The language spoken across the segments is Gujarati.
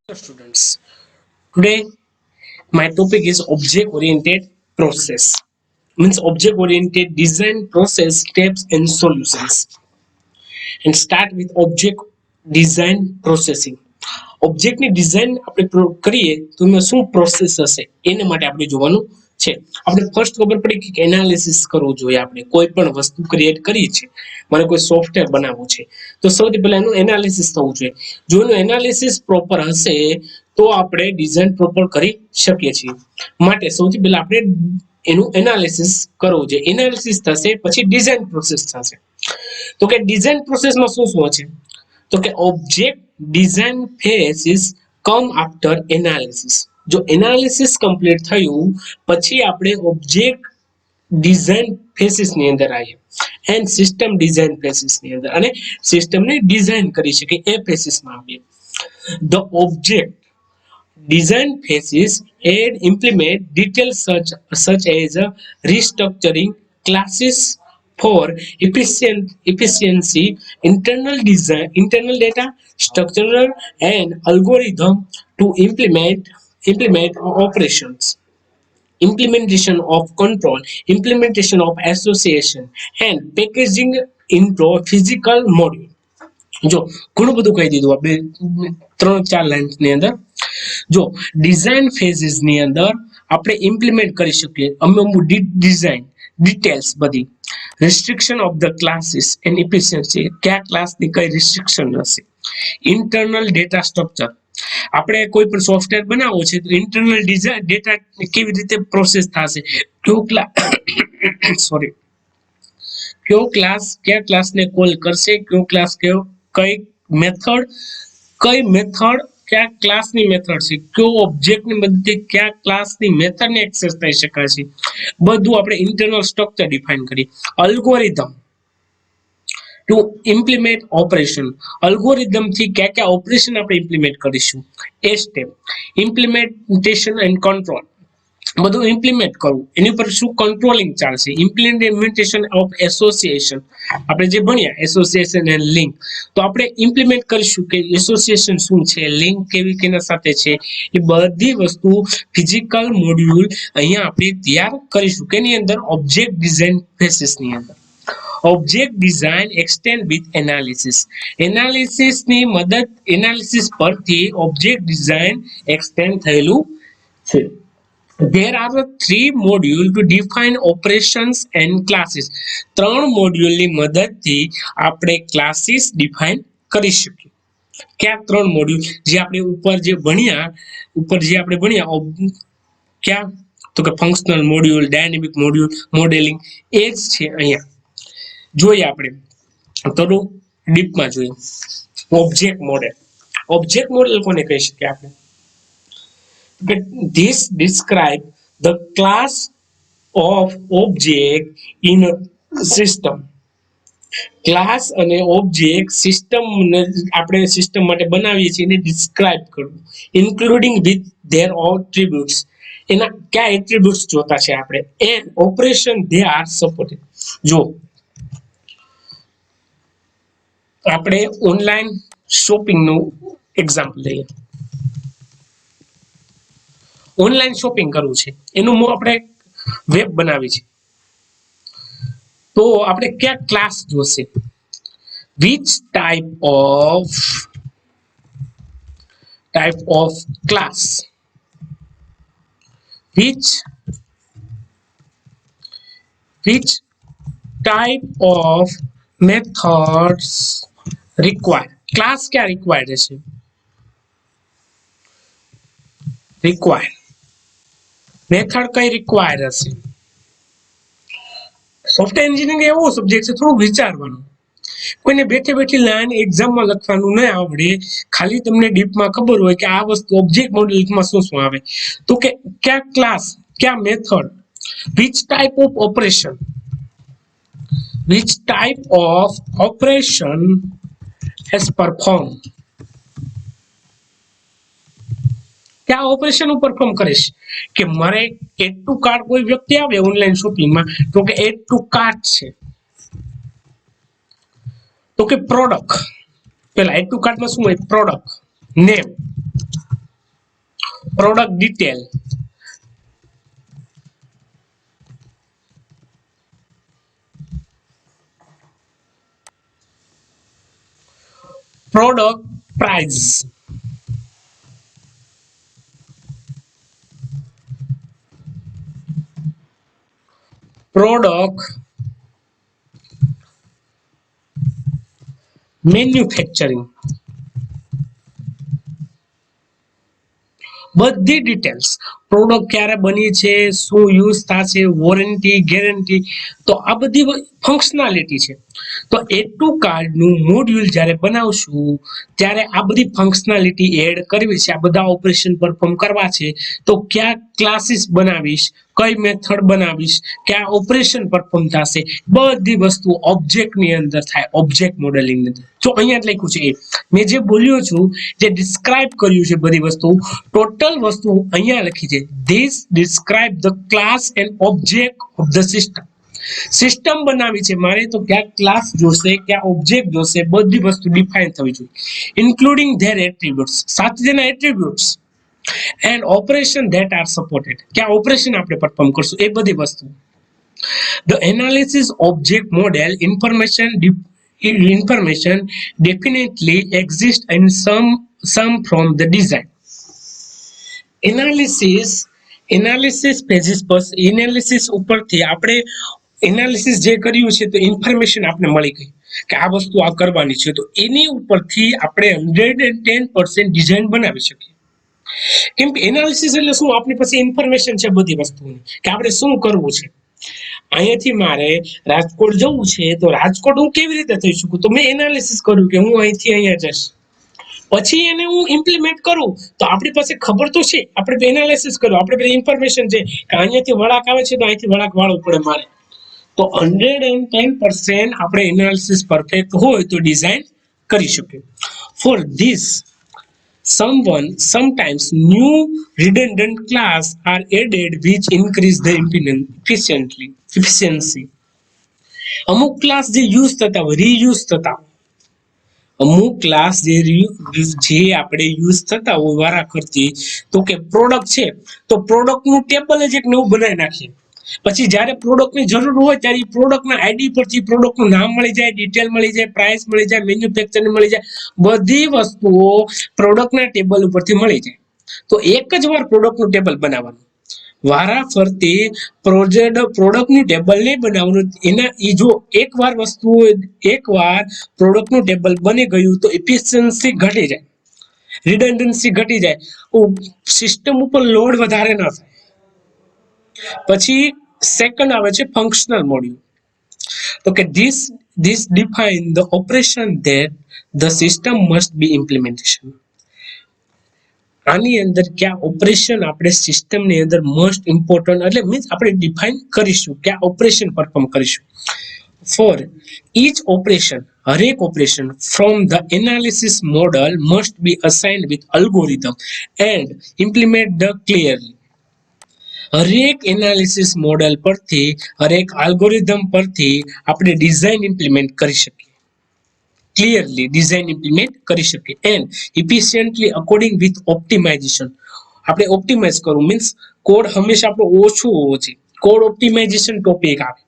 Students, today my topic is object oriented process, means object oriented design process steps and solutions. And start with object design processing. ઓબ્જેક્ટની ડિઝાઇન આપણે કરીએ તો એમાં શું પ્રોસેસ હશે એને માટે આપણે જોવાનું છે. આપણે ફર્સ્ટ ખબર પડી કે એનાલિસિસ કરવું જોઈએ. આપણે કોઈ પણ વસ્તુ ક્રિએટ કરી છે, મને કોઈ સોફ્ટવેર બનાવવું છે, તો સૌથી પહેલા એનું એનાલિસિસ થવું જોઈએ. જો એનું એનાલિસિસ પ્રોપર હશે તો આપણે ડિઝાઇન પ્રોપર કરી શકીએ છીએ. માટે સૌથી પહેલા આપણે એનું એનાલિસિસ કરવું જોઈએ. એનાલિસિસ થશે પછી ડિઝાઇન પ્રોસેસ થશે. તો કે ડિઝાઇન પ્રોસેસમાં શું શું છે? તો કે ઓબ્જેક્ટ ડિઝાઇન ફેઝિસ કમ આફ્ટર એનાલિસિસ. જો એનાલિસિસ કમ્પ્લીટ થયું પછી આપણે ઓબ્જેક્ટ ડિઝાઇન ફેસિસ ની અંદર આવીએ એન્ડ સિસ્ટમ ડિઝાઇન ફેસિસ ની અંદર, અને સિસ્ટમને ડિઝાઇન કરી શકીએ એ ફેસિસમાં આવીએ. The object design phases and implement details such as restructuring classes for efficiency, internal data structural and algorithm to implement operations, implementation of control, implementation of association and packaging into physical module. જો ઘણું બધું કહી દીધું આપણે 3-4 લાઇન્સ ની અંદર. જો ડિઝાઇન ફેઝિસ ની અંદર આપણે ઇમ્પ્લિમેન્ટ કરી શકીએ અમુક ડિઝાઇન ડિટેલ્સ બધી. Restriction of the classes and efficiency, કયા ક્લાસની કઈ રિસ્ટ્રિક્શન હશે. ઇન્ટરનલ ડેટા સ્ટ્રક્ચર, આપણે કોઈ પણ સોફ્ટવેર બનાવવો છે તો ઇન્ટરનલ ડેટા કેવી રીતે પ્રોસેસ થશે, કયો ક્લાસ સોરી કયો ક્લાસ કયા ક્લાસને કોલ કરશે, કયો ક્લાસ કયો કઈ મેથડ કયા ક્લાસની મેથડ છે, કયો ઓબ્જેક્ટની મદદથી કયા ક્લાસની મેથડને એક્સેસ થઈ શકાશે, બધું આપણે ઇન્ટરનલ સ્ટ્રક્ચર ડિફાઇન કરી. Algorithm to implement operation, algorithm થી કયા કયા ઓપરેશન આપણે ઇમ્પ્લિમેન્ટ કરીશું એ સ્ટેપ. ઇમ્પ્લિમેન્ટેશન એન્ડ કંટ્રોલ, બધું ઇમ્પ્લિમેન્ટ કરવું, એની ઉપર શું કંટ્રોલિંગ ચાલશે. ઇમ્પ્લિમેન્ટેશન ઓફ એસોસિએશન, આપણે જે ભણ્યા એસોસિએશન એન્ડ લિંક, તો આપણે ઇમ્પ્લિમેન્ટ કરીશું કે એસોસિએશન શું છે, લિંક કેવી કેના સાથે છે, એ બધી વસ્તુ ફિઝિકલ મોડ્યુલ અહીંયા આપણે તૈયાર કરીશું. કેની અંદર? ઓબ્જેક્ટ ડિઝાઇન ફેસિસ ની અંદર. Object design extend with analysis, analysis ની મદદ, એનાલિસિસ પરથી ઓબ્જેક્ટ ડિઝાઇન એક્સટેન્ડ થયેલું છે. There are 3 modules to define operations and classes. 3 મોડ્યુલની મદદથી આપણે ક્લાસીસ ડિફાઇન કરી શકીએ. ક્યાં 3 મોડ્યુલ? જે આપણે ઉપર જે ભણ્યા ક્યાં? તો કે functional module, dynamic module, modeling, એ જ છે. અહીંયા જોઈએ આપણે થોડું ડીપમાં જોઈએ. ઓબ્જેક્ટ મોડેલ, ઓબ્જેક્ટ મોડેલ કોને કહી શકીએ આપણે? But this describe the class of object in a system. Class અને ઓબ્જેક્ટ સિસ્ટમ આપણે સિસ્ટમ માટે બનાવીએ છીએ એને ડિસ્ક્રાઇબ કરવું, ઇન્ક્લુડિંગ વિથ ધેર એટ્રીબ્યુટ્સ, એના કયા એટ્રીબ્યુટ્સ જોતા છે આપણે, and operation they are supported. જો આપણે ઓનલાઈન શોપિંગનું એક્ઝામ્પલ લઈએ. ઓનલાઈન શોપિંગ કરવું છે, એનું આપણે વેબ બનાવી છે, તો આપણે કયા ક્લાસ જોશે? which type of class, which type of methods required. Class ક્યાં રિક્વાયર્ડ હશે? રિક્વાયર્ડ મેથડ કઈ રિક્વાયર હશે? સોફ્ટવેર એન્જિનિયરિંગ એવો સબ્જેક્ટ છે થોડું વિચારવાનું. કોઈને બેઠે બેઠી લાઈન એક્ઝામમાં લખવાનું ન આવડે, ખાલી તમને ડીપમાં ખબર હોય કે આ વસ્તુ ઓબ્જેક્ટ મોડેલમાં શું શું આવે, તો કે કયા ક્લાસ કયા method, which type of operation has performed, કયા ઓપરેશન પરફોર્મ કરીશ. કે મારે એડ ટુ કાર્ટ કોઈ વ્યક્તિ આવે ઓનલાઈન શોપિંગમાં, તો કે એડ ટુ કાર્ટ છે, તો કે પ્રોડક્ટ, પેલા એડ ટુ કાર્ટમાં શું હોય? Product name, product detail, product price, product manufacturing, બધી ડિટેલ્સ, પ્રોડક્ટ ક્યારે બની છે, શું યુઝ થશે, વોરંટી, ગેરંટી, તો આ બધી ફંક્શનાલિટી છે. તો એડ ટુ કાર્ડનું મોડ્યુલ જ્યારે બનાવશું ત્યારે આ બધી ફંક્શનાલિટી એડ કરવી છે, આ બધા ઓપરેશન પરફોર્મ કરવા છે. તો કયા ક્લાસીસ બનાવીશ, કઈ મેથડ બનાવીશ, કયા ઓપરેશન પરફોર્મ થશે, બધી વસ્તુ ઓબ્જેક્ટની અંદર થાય, ઓબ્જેક્ટ મોડેલિંગની અંદર. જો અહીંયા જ લખ્યું છે મેં જે બોલ્યો છું, જે ડિસ્ક્રાઇબ કર્યું છે બધી વસ્તુ, ટોટલ વસ્તુ અહીંયા લખી છે. This describe the class and object of the system. System બનાવી છે મારે, તો ક્યાં ક્લાસ જોશે, ક્યાં ઓબ્જેક્ટ જોશે, બધી વસ્તુ ડિફાઇન થવી જોઈએ, ઇન્ક્લુડિંગ ધેર એટ્રીબ્યુટ્સ, સાથે તેના attributes, and operation that are supported, ક્યાં ઓપરેશન આપણે પરફોર્મ કરશું, એ બધી વસ્તુ. The analysis object model information definitely exists in some from the design. Analysis pages પર, એનાલિસિસ ઉપરથી આપણે એનાલિસિસ જે કર્યું છે તો ઇન્ફોર્મેશન આપણે મળી ગઈ કે આ વસ્તુ આ કરવાની છે, તો એની ઉપરથી આપણે 110% ડિઝાઇન બનાવી શકીએ. કેમ કે એનાલિસિસ એટલે શું, આપણી પાસે ઇન્ફોર્મેશન છે બધી વસ્તુની કે આપણે શું કરવું છે. અહીંયાથી મારે રાજકોટ જવું છે, તો રાજકોટ હું કેવી રીતે થઈ શકું, તો મેં એનાલિસિસ કર્યું કે હું અહીંથી અહીંયા જઈશ, પછી એને હું ઇમ્પ્લિમેન્ટ કરું, તો આપણી પાસે ખબર તો છે, આપણે એનાલિસિસ કર્યું, આપણે બધી ઇન્ફોર્મેશન છે કે અહીંયાથી વળાંક આવે છે તો અહીંથી વળાંક વાળવું પડે મારે. તો 110% આપણે એનાલિસિસ પરફેક્ટ હોય તો ડિઝાઇન કરી શકીએ. For this sometimes new redundant class are added which increase the efficiency. અમુક ક્લાસ જે યુઝ થતા હોય, રીયુઝ થતા, અમુક ક્લાસ જે આપણે યુઝ થતા હોય વારાફરતી, તો કે પ્રોડક્ટ છે તો પ્રોડક્ટનું ટેબલ જ એક નવું બનાવી નાખીએ, પછી જ્યારે પ્રોડક્ટની જરૂર હોય ત્યારે પ્રોડક્ટના આઈડી પરથી પ્રોડક્ટનું નામ મળી જાય, ડિટેલ મળી જાય, પ્રાઇસ મળી જાય, મેન્યુફેક્ચર મળી જાય, બધી વસ્તુઓ પ્રોડક્ટના ટેબલ ઉપરથી મળી જાય. તો એક જ વાર પ્રોડક્ટનું ટેબલ બનાવવાનું, વારાફરતી પ્રોડક્ટનું ટેબલ નહીં બનાવવાનું. એના જો એકવાર પ્રોડક્ટનું ટેબલ બની ગયું તો એફિશિયન્સી ઘટી જાય, રિડન્ડન્સી ઘટી જાય, સિસ્ટમ ઉપર લોડ વધારે ન થાય. પછી સેકન્ડ આવે છે ફંક્શનલ મોડ્યુલ. તો કે this define the operation that the system must be implementation. આની અંદર કયા ઓપરેશન આપણે સિસ્ટમની અંદર મોસ્ટ ઇમ્પોર્ટન્ટ, એટલે મીન્સ આપણે ડિફાઇન કરીશું, કયા ઓપરેશન પરફોર્મ કરીશું. ફોર each operation, હરેક operation from the analysis model must be assigned with algorithm and implement the clearly. હરેક એનાલિસિસ મોડેલ પરથી, હરેક આલ્ગોરિધમ પરથી આપણે ડિઝાઇન ઇમ્પ્લિમેન્ટ કરી શકીએ, ક્લિયરલી ડિઝાઇન ઇમ્પ્લિમેન્ટ કરી શકીએ, એન્ડ ઇફિશિયન્ટલી અકોર્ડિંગ વિથ ઓપ્ટિમાઇઝેશન. આપણે ઓપ્ટિમાઇઝ કરવું મીન્સ કોડ હંમેશા આપણો ઓછો હોવો જોઈએ, કોડ ઓપ્ટિમાઇઝેશન ટોપિક આવે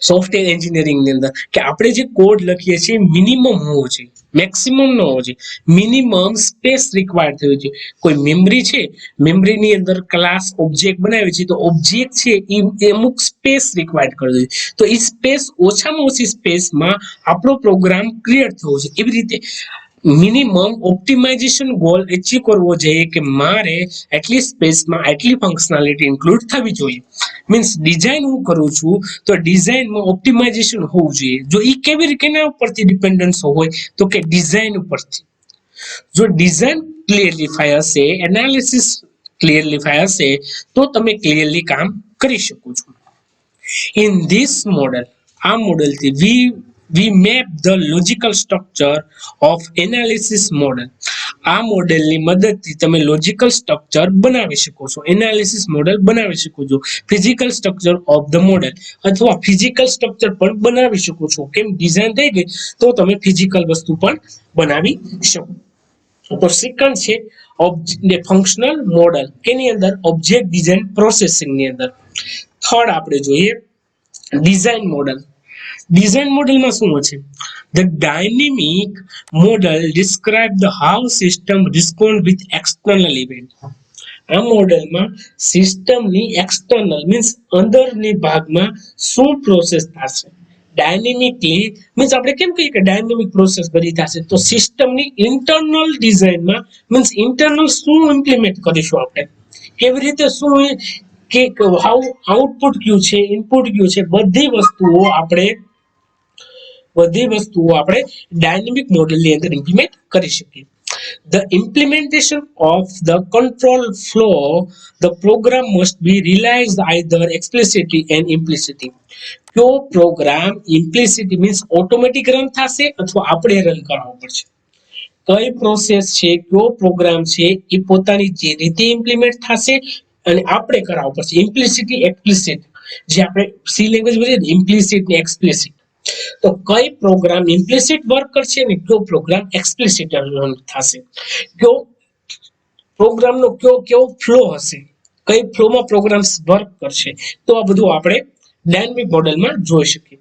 સોફ્ટવેર એન્જિનિયરિંગની અંદર, કે આપણે જે કોડ લખીએ છીએ મિનિમમ હોવો જોઈએ, મેક્સિમમ ન હોવો જોઈએ, મિનિમમ સ્પેસ રિક્વાયર્ડ થવી જોઈએ. કોઈ મેમરી છે, મેમરીની અંદર ક્લાસ ઓબ્જેક્ટ બનાવી છે, તો ઓબ્જેક્ટ છે એ અમુક સ્પેસ રિક્વાયર્ડ કરવી જોઈએ, તો એ સ્પેસ ઓછામાં ઓછી સ્પેસમાં આપણો પ્રોગ્રામ ક્લિયર થવો જોઈએ. એવી રીતે મિનિમમ ઓપ્ટિમાઇઝેશન ગોલ એચીવ કરવો જોઈએ કે મારે એટલી સ્પેસમાં આટલી ફંક્શનાલિટી ઇન્ક્લુડ થવી જોઈએ. મીન્સ ડિઝાઇન હું કરું છું તો ડિઝાઇનમાં ઓપ્ટિમાઇઝેશન હોવું જોઈએ. જો એ કેવી રીતે કેના ઉપરથી ડિપેન્ડન્સ હોય, તો કે ડિઝાઇન ઉપરથી. જો ડિઝાઇન ક્લિયરલીફાઈ હશે, એનાલિસિસ ક્લિયરલીફાઈ હશે, તો તમે ક્લિયરલી કામ કરી શકો છો. ઇન ધીસ મોડેલ, આ મોડેલથી we map the logical structure of analysis model. આ મોડેલની મદદથી તમે લોજિકલ સ્ટ્રક્ચર બનાવી શકો છો, એનાલિસિસ મોડેલ બનાવી શકો છો, physical structure of the model, અથવા ફિઝિકલ સ્ટ્રક્ચર પણ બનાવી શકો છો. કેમ ડિઝાઇન થઈ ગઈ તો તમે ફિઝિકલ વસ્તુ પણ બનાવી શકો. તો સેકન્ડ છે ફંક્શનલ મોડલ, કેની અંદર ઓબ્જેક્ટ ડિઝાઇન પ્રોસેસિંગ ની અંદર. થર્ડ આપણે જોઈએ ડિઝાઇન મોડલ. ડિઝાઇન મોડલમાં શું છે? The dynamic model describe the how system respond with external event. આ મોડેલમાં સિસ્ટમની એક્સટર્નલ મીન્સ અંદરની ભાગમાં શું પ્રોસેસ થશે. ડાયનેમિકલી મીન્સ આપણે કેમ કહીએ કે ડાયનેમિક પ્રોસેસ બધી થશે, તો સિસ્ટમની ઇન્ટરનલ ડિઝાઇનમાં મીન્સ ઇન્ટરનલ શું ઇમ્પ્લિમેન્ટ કરીશું આપણે, કેવી રીતે શું કે હાઉ આઉટપુટ કયું છે, ઇનપુટ કયું છે, બધી વસ્તુઓ આપણે ડાયનેમિક મોડેલની અંદર ઇમ્પ્લિમેન્ટ કરી શકીએ. The implementation of the control flow, the program must be realized either explicitly and implicitly. કયો program implicitly means automatic run થશે અથવા આપણે રન કરવો પડશે. કઈ પ્રોસેસ છે, કયો પ્રોગ્રામ છે એ પોતાની જે રીતે ઇમ્પ્લિમેન્ટ થશે અને આપણે કરાવવું પડશે. ઇમ્પ્લિસિટલી એક્સપ્લિસિટ, જે આપણે સી લેંગ્વેજ બોલીએ ને ઇમ્પ્લિસિટ ને એક્સપ્લિસિટ, તો કઈ પ્રોગ્રામ ઇમ્પ્લિસિટ વર્ક કરશે અને કયો પ્રોગ્રામ એક્સપ્લિસિટ રન થશે, કયો પ્રોગ્રામનો કેવો ફ્લો હશે, કઈ ફ્લોમાં પ્રોગ્રામ્સ વર્ક કરશે, તો આ બધું આપણે ડાયનેમિક મોડેલમાં જોઈ શકીએ.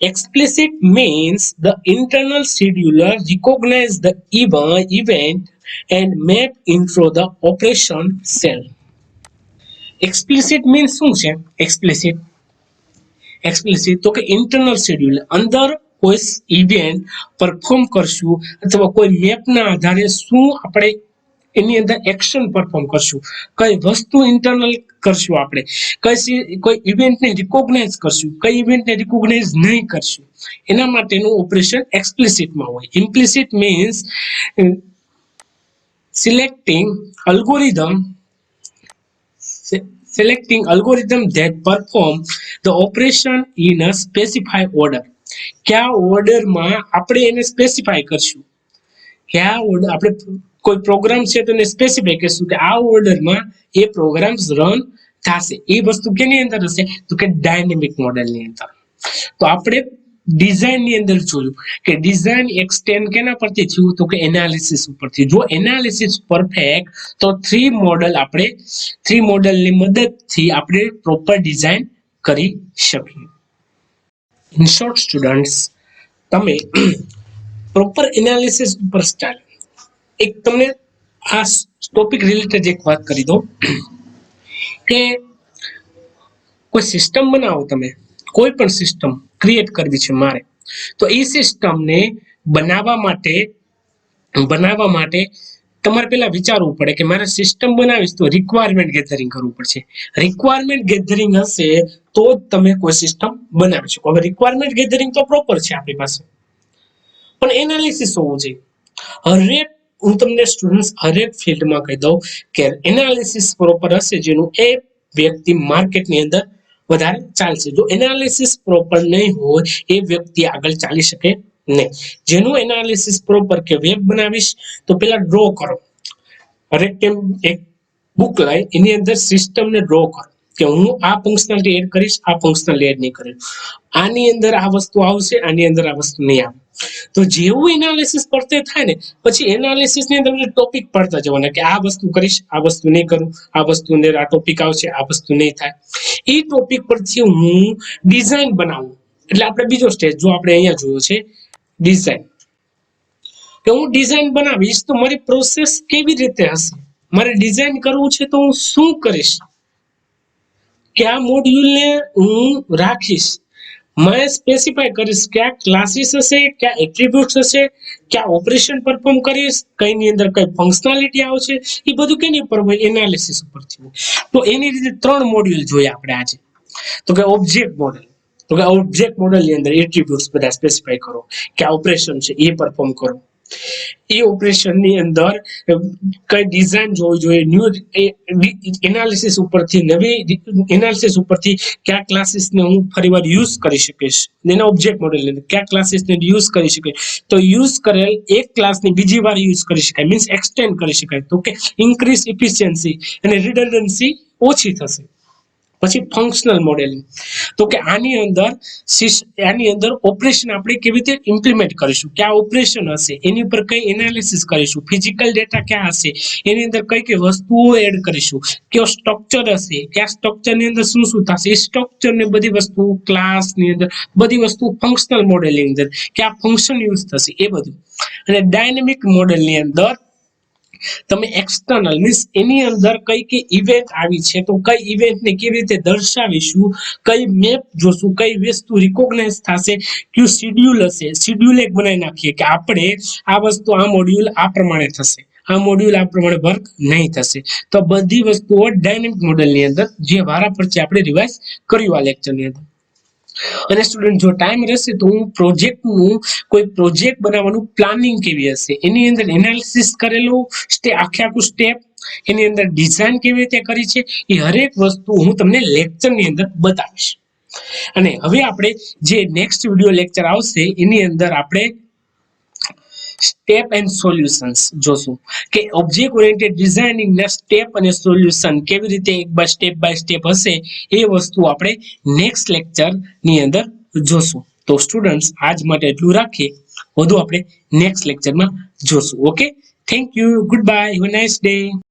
Explicit means the internal scheduler recognize the event and map into the operation cell. Explicit means શું છે? explicit તો કે ઇન્ટરનલ શેડ્યુલ, અંદર કોઈ ઇવેન્ટ પરફોર્મ કરશું અથવા કોઈ મેપના આધારે શું આપણે એની અંદર એક્શન પરફોર્મ કરશું, કઈ વસ્તુ ઇન્ટરનલ કરશું, આપણે કોઈ ઇવેન્ટને રિકોગ્નાઇઝ કરશું, કઈ ઇવેન્ટને રિકોગ્નાઇઝ નહીં કરશું, એના માટેનું ઓપરેશન એક્સપ્લિસિટમાં હોય. Implicit means selecting algorithm that perform the operation in a specified order. કયા ઓર્ડરમાં આપણે એને સ્પેસિફાય કરશું, કયા ઓર્ડર આપણે કોઈ પ્રોગ્રામ છે તો એને સ્પેસિફાય કરશું કે આ ઓર્ડરમાં એ પ્રોગ્રામ્સ રન થશે. એ વસ્તુ કેની અંદર હશે? તો કે ડાયનેમિક મોડેલની અંદર. તો આપણે ડિઝાઇનની અંદર જોયું કે ડિઝાઇન એક્સટેન્ડ કેના પરથી થયું? તો કે એનાલિસિસ ઉપરથી. જો એનાલિસિસ પરફેક્ટ તો થ્રી મોડલની મદદથી આપણે પ્રોપર ડિઝાઇન કરી શકીએ. ઇન શોર્ટ સ્ટુડન્ટ્સ, તમે પ્રોપર એનાલિસિસ ઉપર સ્ટાર્ટ એક તમને આ ટોપિક રિલેટેડ એક વાત કરી દો કે કોઈ સિસ્ટમ બનાવો, તમે કોઈ પણ સિસ્ટમ ક્રિએટ કરવી છે મારે, તો એ સિસ્ટમને બનાવવા માટે તમારે પહેલા વિચારવું પડે કે મારે સિસ્ટમ બનાવીશ તો રિક્વાયરમેન્ટ ગેધરિંગ કરવું પડશે. રિક્વાયરમેન્ટ ગેધરિંગ હશે તો જ તમે કોઈ સિસ્ટમ બનાવી શકો. હવે રિક્વાયરમેન્ટ ગેધરિંગ તો પ્રોપર છે આપણી પાસે, પણ એનાલિસિસ હોવું જોઈએ. હું તમને સ્ટુડન્ટ્સ હરેક ફિલ્ડમાં કહી દઉં કે એનાલિસિસ પ્રોપર હશે જેનું એ વ્યક્તિ માર્કેટની અંદર વધારે ચાલશે. જો એનાલિસિસ પ્રોપર નહીં હોય એ વ્યક્તિ આગળ ચાલી શકે નહીં. જેનું એનાલિસિસ પ્રોપર કે વેબ બનાવીશ તો પેલા ડ્રો કરો, હરેક એક બુક લાવી એની અંદર સિસ્ટમને ડ્રો કરો કે હું આ ફંક્શનાલિટી એડ કરીશ, આ ફંક્શનાલિટી એડ નહીં કરીશ, આની અંદર આ વસ્તુ આવશે, આની અંદર આ વસ્તુ નહીં આવે. તો જેવું એનાલિસિસ પડતે થાય ને પછી એનાલિસિસ ની અંદર ટોપિક પડતા જવાના કે આ વસ્તુ કરીશ, આ વસ્તુ નહીં કરું, આ વસ્તુ અંદર આ ટોપિક આવશે, આ વસ્તુ નહીં થાય. એ ટોપિક પરથી હું ડિઝાઇન બનાવું. એટલે આપણે બીજો સ્ટેજ જો આપણે અહીંયા જોયો છે ડિઝાઇન, કે હું ડિઝાઇન બનાવીશ તો મારી પ્રોસેસ કેવી રીતે હશે, મારે ડિઝાઇન કરવું છે તો હું શું કરીશ, કયા મોડ્યુલને હું રાખીશ, મેં સ્પેસિફાય કરીશ કયા ક્લાસીસ હશે, કયા એટ્રીબ્યુટ્સ હશે, કયા ઓપરેશન પરફોર્મ કરીશ, કઈની અંદર કઈ ફંક્શનાલિટી આવશે, એ બધું કેની ઉપર હોય? એનાલિસિસ ઉપરથી હોય. તો એની રીતે 3 મોડ્યુલ જોઈએ આપણે આજે. તો કે ઓબ્જેક્ટ મોડેલ, તો કે ઓબ્જેક્ટ મોડેલની અંદર એટ્રીબ્યુટ્સ બધા સ્પેસિફાય કરો, કયા ઓપરેશન છે એ પરફોર્મ કરો, એ ઓપરેશનની અંદર કઈ ડિઝાઇન જોવી જોઈએ, ન્યૂ એનાલિસિસ ઉપરથી નવી એનાલિસિસ ઉપરથી કયા ક્લાસીસને હું ફરીવાર યુઝ કરી શકીશ, એના ઓબ્જેક્ટ મોડેલની અંદર કયા ક્લાસીસને યુઝ કરી શકાય, તો યુઝ કરેલ એક ક્લાસની બીજી વાર યુઝ કરી શકાય, મીન્સ એક્સટેન્ડ કરી શકાય, તો કે ઇન્ક્રીઝ ઇફિશિયન્સી અને રિડન્ડન્સી ઓછી થશે. પછી ફંક્શનલ મોડેલિંગ, તો કે આની અંદર ઓપરેશન આપણે કેવી રીતે ઇમ્પ્લિમેન્ટ કરીશું, કયા ઓપરેશન હશે, એની ઉપર કઈ એનાલિસિસ કરીશું, ફિઝિકલ ડેટા ક્યાં હશે, એની અંદર કઈ કઈ વસ્તુઓ એડ કરીશું, કયો સ્ટ્રક્ચર હશે, કયા સ્ટ્રક્ચરની અંદર શું શું થશે, એ સ્ટ્રક્ચર ને બધી વસ્તુ ક્લાસની અંદર બધી વસ્તુ ફંક્શનલ મોડેલની અંદર કયા ફંક્શન યુઝ થશે એ બધું. અને ડાયનેમિક મોડેલની અંદર તમે એક્સટર્નલ મીન્સ એની અંદર કઈ કઈ ઇવેન્ટ આવી છે તો કઈ ઇવેન્ટને કેવી રીતે દર્શાવીશું, કઈ મેપ જોશું, કઈ વસ્તુ રિકોગ્નાઇઝ થશે, કયું શિડ્યુલ હશે, શિડ્યુલ એક બનાવી નાખીએ કે આપણે આ વસ્તુ આ મોડ્યુલ આ પ્રમાણે થશે, આ મોડ્યુલ આ પ્રમાણે વર્ક નહીં થશે. તો બધી વસ્તુઓ ડાયનેમિક મોડેલની અંદર જે વારા પરથી આપણે રિવાઇઝ કર્યું આ લેક્ચરની અંદર. અને સ્ટુડન્ટ જો ટાઈમ રહેશે તો હું કોઈ પ્રોજેક્ટ બનાવવાનું પ્લાનિંગ કેવી હશે એની અંદર એનાલિસિસ કરેલું આખું સ્ટેપ, એની અંદર ડિઝાઇન કેવી રીતે કરી છે એ હરેક વસ્તુ હું તમને લેક્ચરની અંદર બતાવીશ. અને હવે આપણે જે નેક્સ્ટ વિડિયો લેક્ચર આવશે એની અંદર આપણે સ્ટેપ એન્ડ સોલ્યુશન્સ જોશું કે ઓબ્જેક્ટ ઓરિએન્ટેડ ડિઝાઇનિંગ ના સ્ટેપ અને સોલ્યુશન કેવી રીતે એક બાય સ્ટેપ હશે એ વસ્તુ આપણે નેક્સ્ટ લેક્ચર ની અંદર જોશું. તો સ્ટુડન્ટ્સ આજ માટે એટલું રાખીએ, વધુ આપણે નેક્સ્ટ લેક્ચરમાં જોશું. Okay, thank you, good bye, have a nice day.